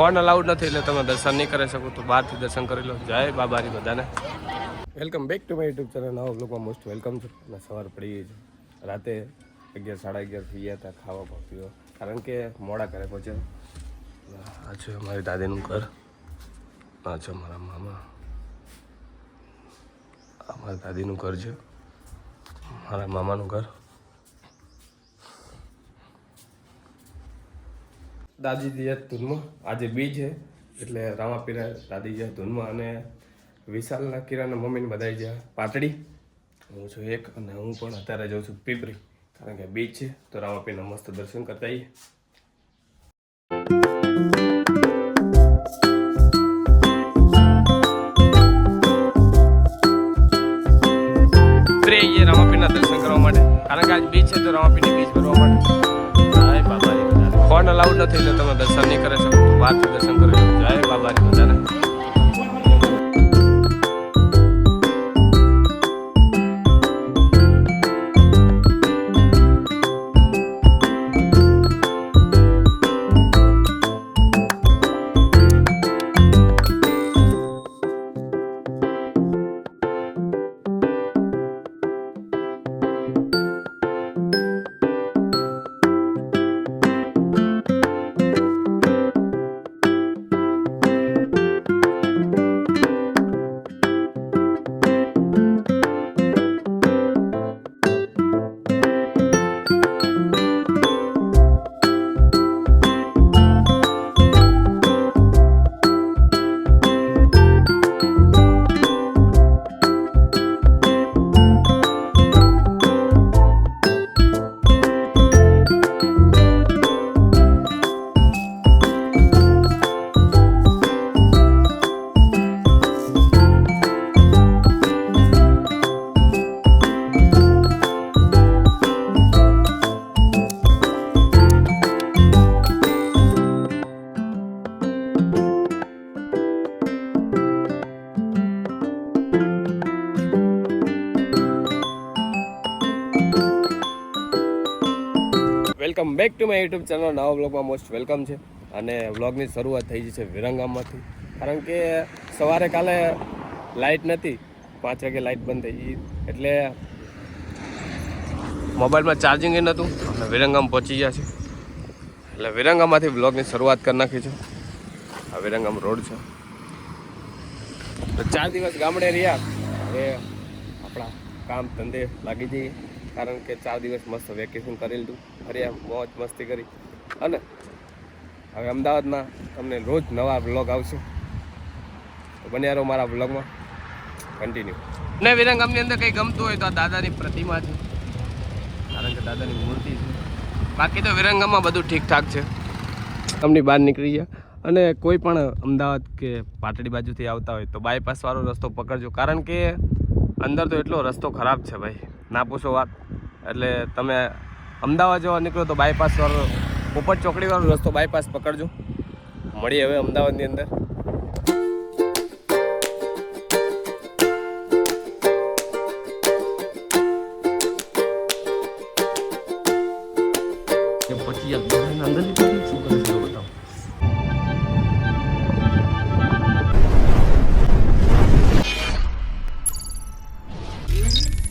Phone allowed નથી એટલે તમે દર્શન નહીં કરી શકો તો બહારથી દર્શન કરી લો. જય બાબારી બધાને. Welcome back to my YouTube channel. નવા બ્લોગમાં મોસ્ટ વેલકમ છે. અને સવાર પડી ગઈ છે. રાતે 11 સાડા 11 થઈ ગયા હતા ખાવા પીવા, કારણ કે મોડા ઘરે પહોંચ્યા. આ છે મારી દાદીનું ઘર, આ છે મારા મામા, આ મારી દાદીનું ઘર છે, મારા મામાનું ઘર. દાદી ગયા ધૂનમાં, આજે બી છે એટલે રામાપીરા દાદી ગયા ધૂનમાં, અને વિશાલના કિરાના મમ્મીને બધા ગયા પાટડી. હું છું એક, અને હું પણ અત્યારે જાઉં છું પીપરી, કારણ કે બીચ છે તો રામાપીરના મસ્ત દર્શન કરતા આવીએ. રામાપીરના દર્શન કરવા માટે, કારણ કે આજ બીચ છે તો રામાપીરની બીચ કરવા માટે. જય બાબારી. ફોન અલાઉડ નથી એટલે તમે દર્શન નહીં કરી શકો તો બહારથી દર્શન કરી લો. જય બાબારી બધાને. Welcome back to my YouTube channel. નવા બ્લોગમાં મોસ્ટ વેલકમ છે. અને વ્લોગની શરૂઆત થઈ ગઈ છે વિરંગામમાંથી, કારણ કે સવારે કાલે લાઇટ નથી, 5 વાગે લાઇટ બંધ થઈ ગઈ એટલે મોબાઈલમાં ચાર્જિંગ એ નહોતું, અને વિરંગામ પહોંચી ગયા છે એટલે વિરંગામાંથી વ્લોગની શરૂઆત કરી નાખી છે. આ વિરંગામ રોડ છે. 4 દિવસ ગામડે રહ્યા, હવે આપણા કામ ધંધે લાગી જઈએ, કારણ કે 4 દિવસ મસ્ત વેકેશન કરી લીધું, ફર્યા, મોજ મસ્તી કરી, અને હવે અમદાવાદમાં તમને રોજ નવા બ્લોગ આવશે તો બન્યા રહો મારા બ્લોગમાં કન્ટિન્યુ. અને વિરંગામની અંદર કંઈ ગમતું હોય તો આ દાદાની પ્રતિમા છે, કારણ કે દાદાની મૂર્તિ છે. બાકી તો વિરંગામમાં બધું ઠીકઠાક છે. ગામની બહાર નીકળી ગયા, અને કોઈ પણ અમદાવાદ કે પાટડી બાજુથી આવતા હોય તો બાયપાસવાળો રસ્તો પકડજો, કારણ કે અંદર તો એટલો રસ્તો ખરાબ છે ભાઈ, ના પૂછો વાત. એટલે તમે અમદાવાદ જવા નીકળો તો બાયપાસવાળો, પોપટ ચોકડીવાળો રસ્તો બાયપાસ પકડજો. મળીએ હવે અમદાવાદની અંદર. પછી અંદર શું કરે